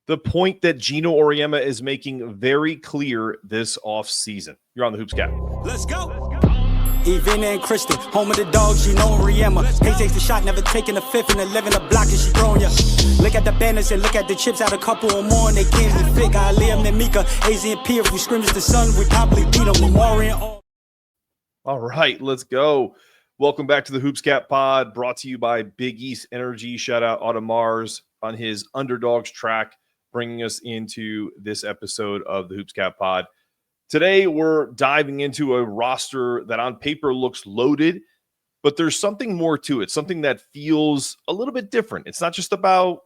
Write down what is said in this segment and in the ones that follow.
The point that Geno Auriemma is making very clear this offseason. You're on the Hoops Cap. Let's go. Even and Kristen, home of the dogs, Geno Auriemma. Pace takes the shot, never taking a fifth and 11 a block and she throwing ya. Look at the banners and look at the chips, out a couple or more and they can't be fit. Got Liam and Mika, Azzi and P. If we scrimmage the sun, we probably beat them. Memorial. All right, let's go. Welcome back to the Hoops Cap Pod, brought to you by Big East Energy. Shout out Autumn Mars on his Underdogs track, bringing us into this episode of the Hoops Cap Pod. Today, we're diving into a roster that on paper looks loaded, but there's something more to it, something that feels a little bit different. It's not just about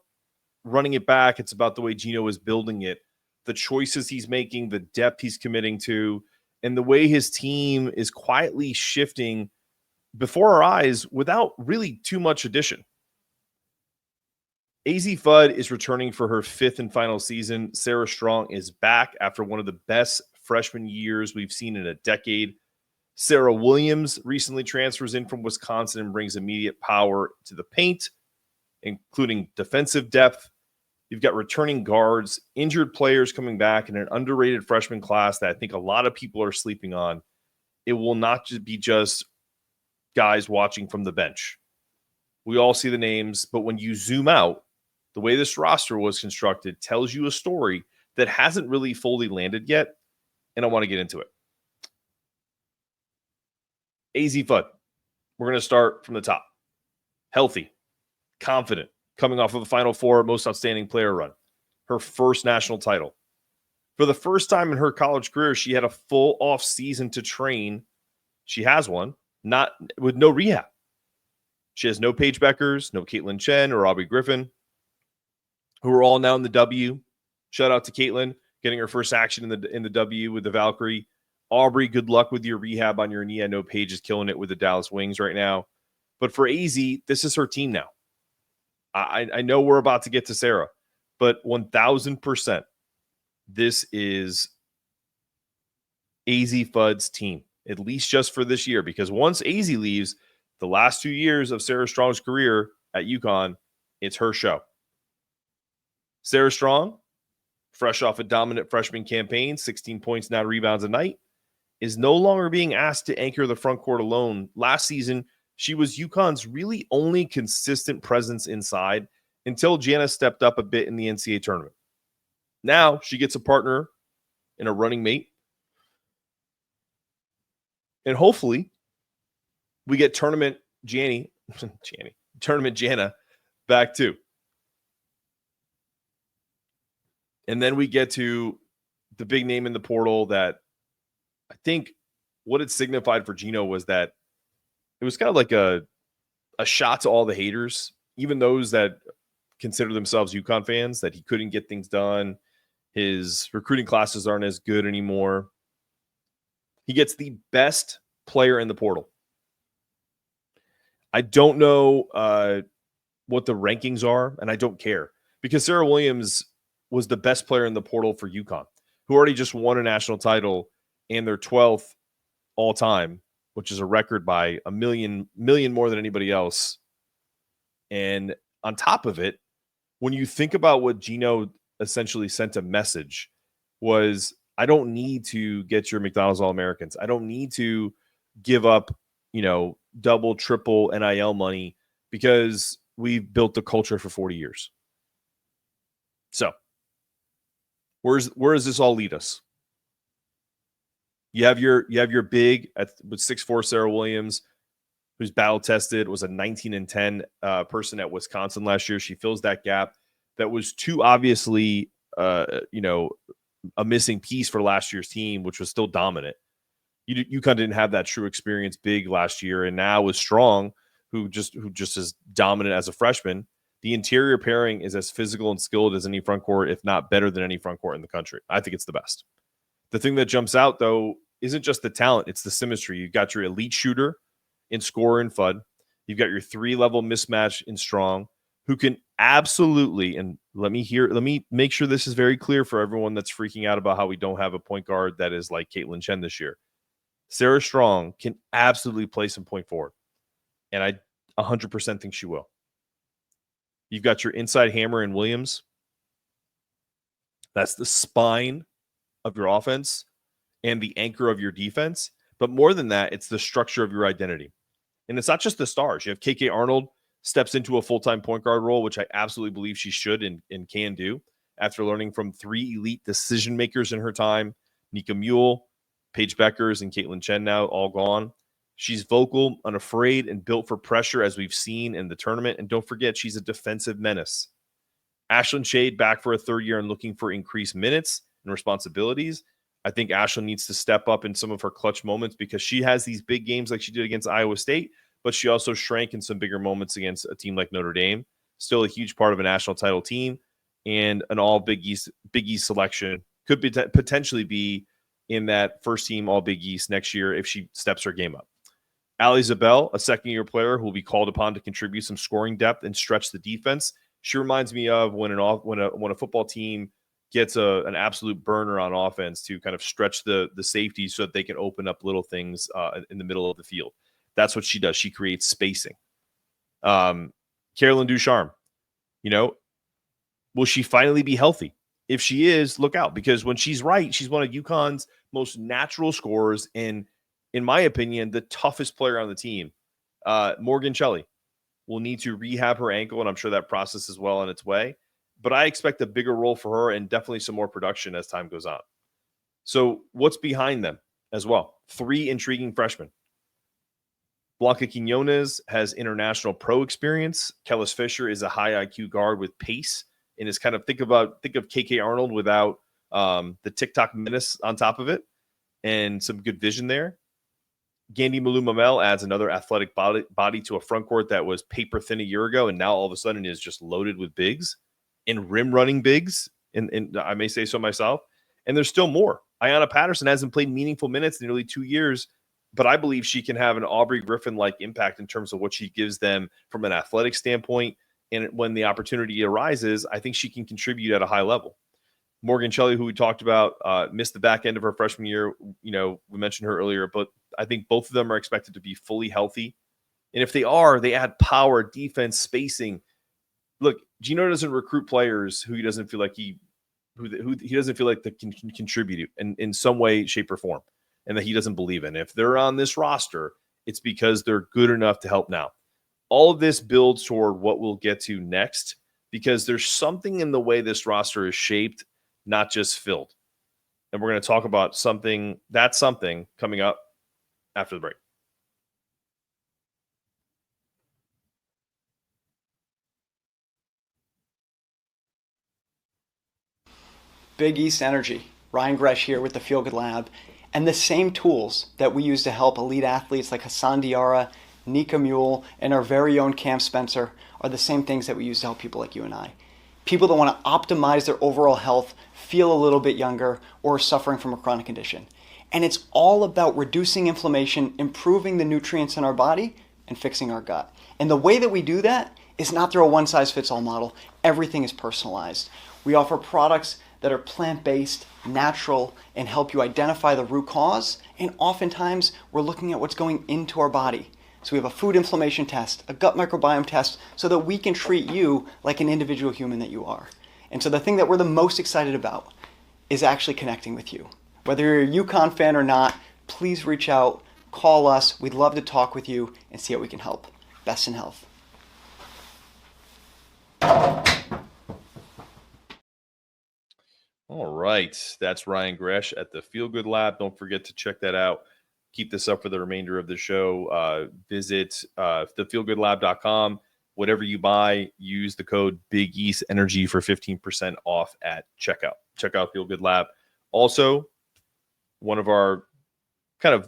running it back. It's about the way Geno is building it, the choices he's making, the depth he's committing to, and the way his team is quietly shifting before our eyes without really too much addition. Azzi Fudd is returning for her fifth and final season. Serah Strong is back after one of the best freshman years we've seen in a decade. Serah Williams recently transfers in from Wisconsin and brings immediate power to the paint, including defensive depth. You've got returning guards, injured players coming back, and an underrated freshman class that I think a lot of people are sleeping on. It will not just be just guys watching from the bench. We all see the names, but when you zoom out, the way this roster was constructed tells you a story that hasn't really fully landed yet, and I want to get into it. Azzi Fudd, we're going to start from the top. Healthy, confident, coming off of the Final Four Most Outstanding Player run. Her first national title. For the first time in her college career, she had a full off season to train. She has one, not with no rehab. She has no Paige Beckers, no Caitlin Chen or Aubrey Griffin, who are all now in the W. Shout out to Caitlin, getting her first action in the W with the Valkyrie. Aubrey, good luck with your rehab on your knee. I know Paige is killing it with the Dallas Wings right now. But for Azzi, this is her team now. I know we're about to get to Serah, but 1,000%, this is Azzi Fudd's team, at least just for this year. Because once Azzi leaves, the last 2 years of Serah Strong's career at UConn, it's her show. Serah Strong, fresh off a dominant freshman campaign, 16 points, 9 rebounds a night, is no longer being asked to anchor the front court alone. Last season, she was UConn's really only consistent presence inside until Jana stepped up a bit in the NCAA tournament. Now she gets a partner and a running mate. And hopefully we get tournament Jana back too. And then we get to the big name in the portal that I think what it signified for Geno was that it was kind of like a shot to all the haters, even those that consider themselves UConn fans, that he couldn't get things done. His recruiting classes aren't as good anymore. He gets the best player in the portal. I don't know what the rankings are, and I don't care, because Serah Williams was the best player in the portal for UConn, who already just won a national title and they're 12th all time, which is a record by a million more than anybody else. And on top of it, when you think about what Geno essentially sent a message was, I don't need to get your McDonald's All-Americans. I don't need to give up, double, triple NIL money because we've built the culture for 40 years. So where does this all lead us? You have your big with 6'4" Serah Williams, who's battle tested, was a 19-10 person at Wisconsin last year. She fills that gap that was too obviously a missing piece for last year's team, which was still dominant. UConn didn't have that true experience big last year, and now with Strong, who just is dominant as a freshman. The interior pairing is as physical and skilled as any front court, if not better than any front court in the country. I think it's the best. The thing that jumps out, though, isn't just the talent. It's the symmetry. You've got your elite shooter in scorer and Fudd. You've got your 3-level mismatch in Strong, who can absolutely, and let me make sure this is very clear for everyone that's freaking out about how we don't have a point guard that is like Caitlin Chen this year. Serah Strong can absolutely play some point forward. And I 100% think she will. You've got your inside hammer in Williams. That's the spine of your offense and the anchor of your defense. But more than that, it's the structure of your identity. And it's not just the stars. You have KK Arnold steps into a full-time point guard role, which I absolutely believe she should and can do after learning from 3 elite decision makers in her time. Nika Mule, Paige Beckers, and Caitlin Chen now all gone. She's vocal, unafraid, and built for pressure, as we've seen in the tournament. And don't forget, she's a defensive menace. Ashlyn Shade back for a third year and looking for increased minutes and responsibilities. I think Ashlyn needs to step up in some of her clutch moments because she has these big games like she did against Iowa State, but she also shrank in some bigger moments against a team like Notre Dame. Still a huge part of a national title team and an all Big East selection. Could be potentially be in that first team all Big East next year if she steps her game up. Ali Zabel, a second-year player who will be called upon to contribute some scoring depth and stretch the defense. She reminds me of when a football team gets an absolute burner on offense to kind of stretch the safety so that they can open up little things in the middle of the field. That's what she does. She creates spacing. Carolyn Ducharme, will she finally be healthy? If she is, look out, because when she's right, she's one of UConn's most natural scorers and, in my opinion, the toughest player on the team. Morgan Cheli will need to rehab her ankle, and I'm sure that process is well on its way. But I expect a bigger role for her and definitely some more production as time goes on. So what's behind them as well? 3 intriguing freshmen. Blanca Quinones has international pro experience. Kellis Fisher is a high IQ guard with pace and is kind of think of KK Arnold without the TikTok menace on top of it and some good vision there. Gandhi Malou-Mamel adds another athletic body to a front court that was paper thin a year ago and now all of a sudden is just loaded with bigs and rim running bigs. And I may say so myself. And there's still more. Ayanna Patterson hasn't played meaningful minutes in nearly 2 years, but I believe she can have an Aubrey Griffin-like impact in terms of what she gives them from an athletic standpoint. And when the opportunity arises, I think she can contribute at a high level. Morgan Cheli, who we talked about, missed the back end of her freshman year. We mentioned her earlier, but I think both of them are expected to be fully healthy. And if they are, they add power, defense, spacing. Look, Geno doesn't recruit players who he doesn't feel like who he doesn't feel like they can contribute in some way, shape, or form, and that he doesn't believe in. If they're on this roster, it's because they're good enough to help now. All of this builds toward what we'll get to next because there's something in the way this roster is shaped, not just filled. And we're going to talk about something coming up after the break. Big East Energy, Ryan Gresh here with the Feel Good Lab, and the same tools that we use to help elite athletes like Hassan Diarra, Nika Mule, and our very own Cam Spencer are the same things that we use to help people like you and I. People that want to optimize their overall health, feel a little bit younger, or are suffering from a chronic condition. And it's all about reducing inflammation, improving the nutrients in our body, and fixing our gut. And the way that we do that is not through a one-size-fits-all model. Everything is personalized. We offer products that are plant-based, natural, and help you identify the root cause. And oftentimes, we're looking at what's going into our body. So we have a food inflammation test, a gut microbiome test, so that we can treat you like an individual human that you are. And so the thing that we're the most excited about is actually connecting with you. Whether you're a UConn fan or not, please reach out, call us. We'd love to talk with you and see how we can help. Best in health. All right. That's Ryan Gresh at the Feel Good Lab. Don't forget to check that out. Keep this up for the remainder of the show. Visit thefeelgoodlab.com. Whatever you buy, use the code Big East Energy for 15% off at checkout. Check out Feel Good Lab. Also, one of our kind of,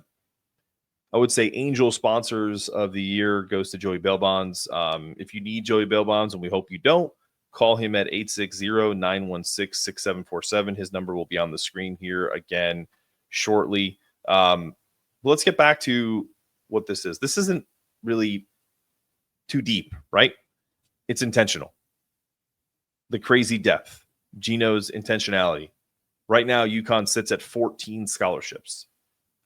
I would say, angel sponsors of the year goes to Joey Bail Bonds. If you need Joey Bail Bonds, and we hope you don't, call him at 860-916-6747. His number will be on the screen here again shortly. Let's get back to what this is. This isn't really too deep, right? It's intentional. The crazy depth, Geno's intentionality. Right now, UConn sits at 14 scholarships,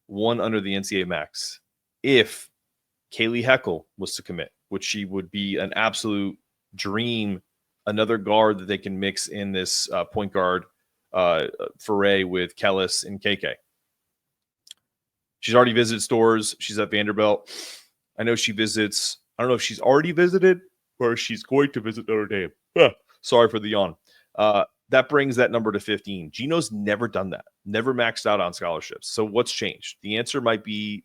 one under the NCAA max. If Kayleigh Heckel was to commit, which she would be an absolute dream, another guard that they can mix in this point guard foray with Kellis and KK. She's already visited stores. She's at Vanderbilt. I know she visits. I don't know if she's already visited or she's going to visit Notre Dame. Sorry for the yawn. That brings that number to 15. Geno's never done that. Never maxed out on scholarships. So what's changed? The answer might be,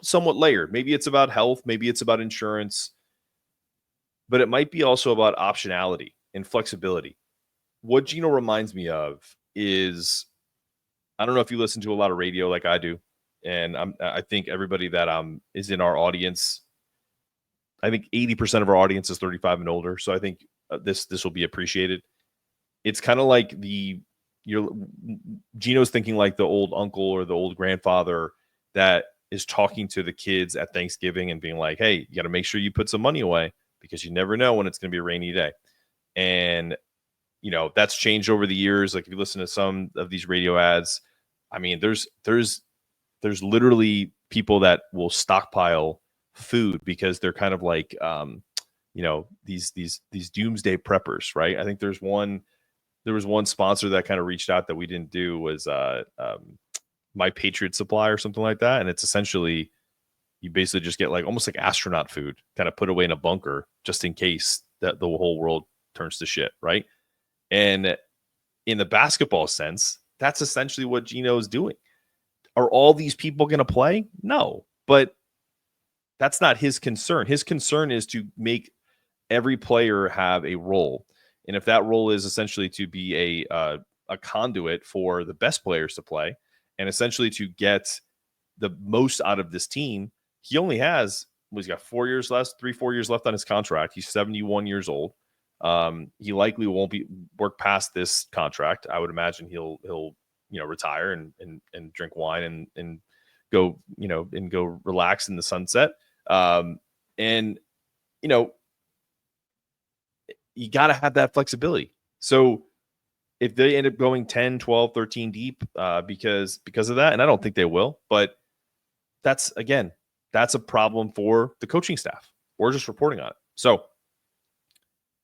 somewhat layered. Maybe it's about health. Maybe it's about insurance. But it might be also about optionality and flexibility. What Geno reminds me of is, I don't know if you listen to a lot of radio like I do, and I think everybody that is in our audience, I think 80% of our audience is 35 and older. So I think this will be appreciated. It's kind of like Geno's thinking like the old uncle or the old grandfather that is talking to the kids at Thanksgiving and being like, hey, you got to make sure you put some money away because you never know when it's going to be a rainy day. And, that's changed over the years. Like if you listen to some of these radio ads, I mean, there's literally people that will stockpile food because they're kind of like, these doomsday preppers, right? I think there was one sponsor that kind of reached out that we didn't do was My Patriot Supply or something like that. And it's essentially, you basically just get like almost like astronaut food kind of put away in a bunker just in case that the whole world turns to shit, right? And in the basketball sense, that's essentially what Geno's doing. Are all these people going to play? No, but that's not his concern. His concern is to make every player have a role. And if that role is essentially to be a conduit for the best players to play and essentially to get the most out of this team, he only has, he's got 4 years left, 3-4 years left on his contract. He's 71 years old. He likely won't work past this contract. I would imagine he'll retire and drink wine and go, and go relax in the sunset. You got to have that flexibility. So if they end up going 10, 12, 13 deep because of that, and I don't think they will, but that's a problem for the coaching staff. We're just reporting on it. So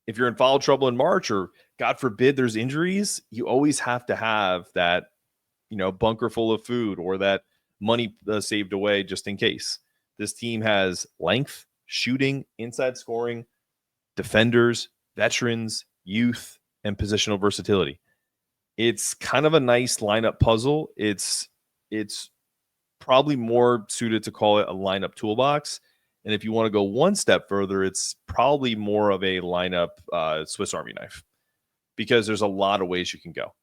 if you're in foul trouble in March or God forbid there's injuries, you always have to have that, bunker full of food or that money saved away just in case. This team has length, shooting, inside scoring, defenders, veterans, youth, and positional versatility. It's kind of a nice lineup puzzle. It's probably more suited to call it a lineup toolbox. And if you want to go one step further, it's probably more of a lineup Swiss Army knife because there's a lot of ways you can go.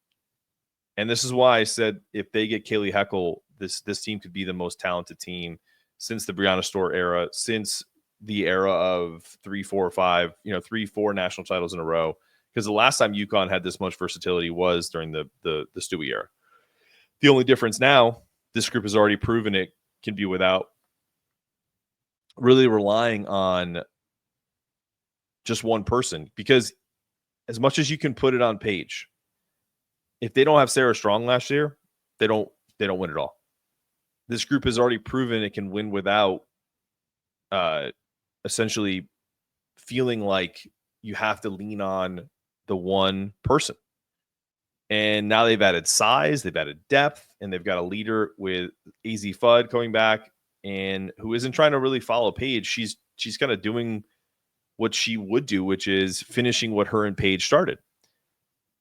And this is why I said if they get Kayleigh Heckel, this team could be the most talented team since the Brianna Store era, since the era of 3, 4, 5, 3, 4 national titles in a row. Because the last time UConn had this much versatility was during the Stewie era. The only difference now, this group has already proven it can be without really relying on just one person. Because as much as you can put it on page, if they don't have Sarah Strong last year, they don't win it all. This group has already proven it can win without essentially feeling like you have to lean on the one person. And now they've added size, they've added depth, and they've got a leader with Azzi Fudd coming back and who isn't trying to really follow Paige. She's kind of doing what she would do, which is finishing what her and Paige started.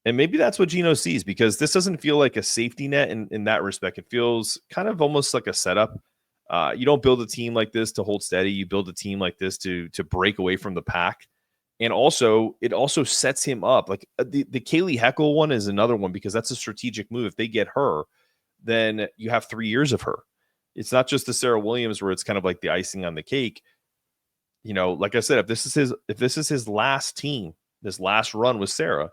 And maybe that's what Geno sees, because this doesn't feel like a safety net in that respect. It feels kind of almost like a setup. You don't build a team like this to hold steady. You build a team like this to break away from the pack. And also, it also sets him up. Like the Kayleigh Heckel one is another one because that's a strategic move. If they get her, then you have 3 years of her. It's not just the Serah Williams where it's kind of like the icing on the cake. Like I said, if this is his last team, this last run with Serah,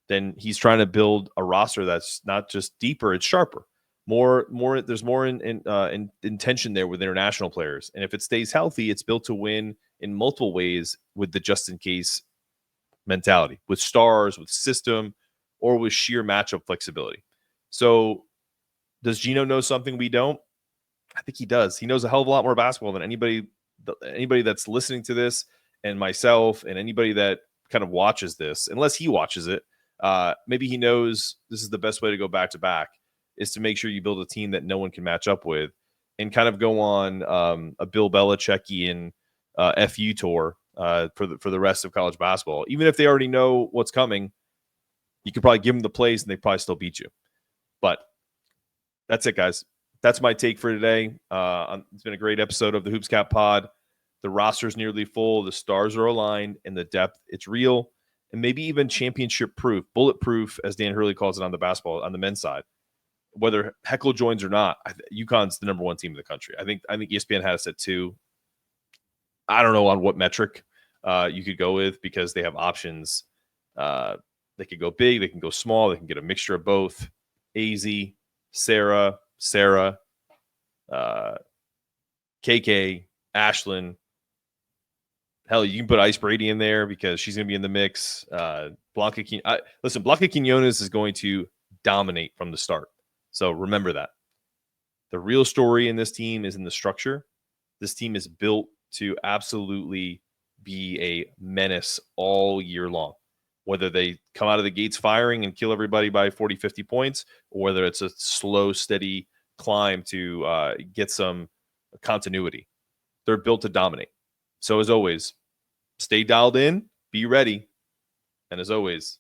then he's trying to build a roster that's not just deeper, it's sharper. There's more in intention there with international players. And if it stays healthy, it's built to win in multiple ways with the just in case mentality, with stars, with system, or with sheer matchup flexibility. So does Geno know something we don't? I think he does. He knows a hell of a lot more basketball than anybody that's listening to this, and myself, and anybody that kind of watches this, unless he watches it. Maybe he knows this is the best way to go back-to-back, is to make sure you build a team that no one can match up with and kind of go on a Bill Belichickian FU tour for the rest of college basketball. Even if they already know what's coming, you could probably give them the plays and they probably still beat you. But that's it, guys. That's my take for today. It's been a great episode of the Hoops Cap Pod. The roster's nearly full. The stars are aligned, and the depth, it's real, and maybe even championship-proof, bulletproof, as Dan Hurley calls it on the men's side. Whether Heckel joins or not, UConn's the number one team in the country. I think ESPN has us at 2. I don't know on what metric you could go with, because they have options. They could go big, they can go small, they can get a mixture of both. Azzi, Serah, KK, Ashlyn. Hell, you can put Ice Brady in there because she's going to be in the mix. Blanca Quinones is going to dominate from the start. So remember that. The real story in this team is in the structure. This team is built to absolutely be a menace all year long. Whether they come out of the gates firing and kill everybody by 40, 50 points, or whether it's a slow, steady climb to get some continuity. They're built to dominate. So as always, stay dialed in, be ready. And as always,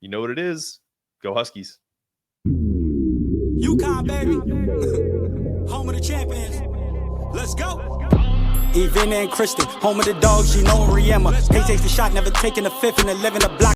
you know what it is. Go Huskies. UConn, baby. Home of the champions. Let's go. Even and Kristen, home of the dogs, Geno Auriemma. They takes the shot, never taking a fifth, and 11 a block.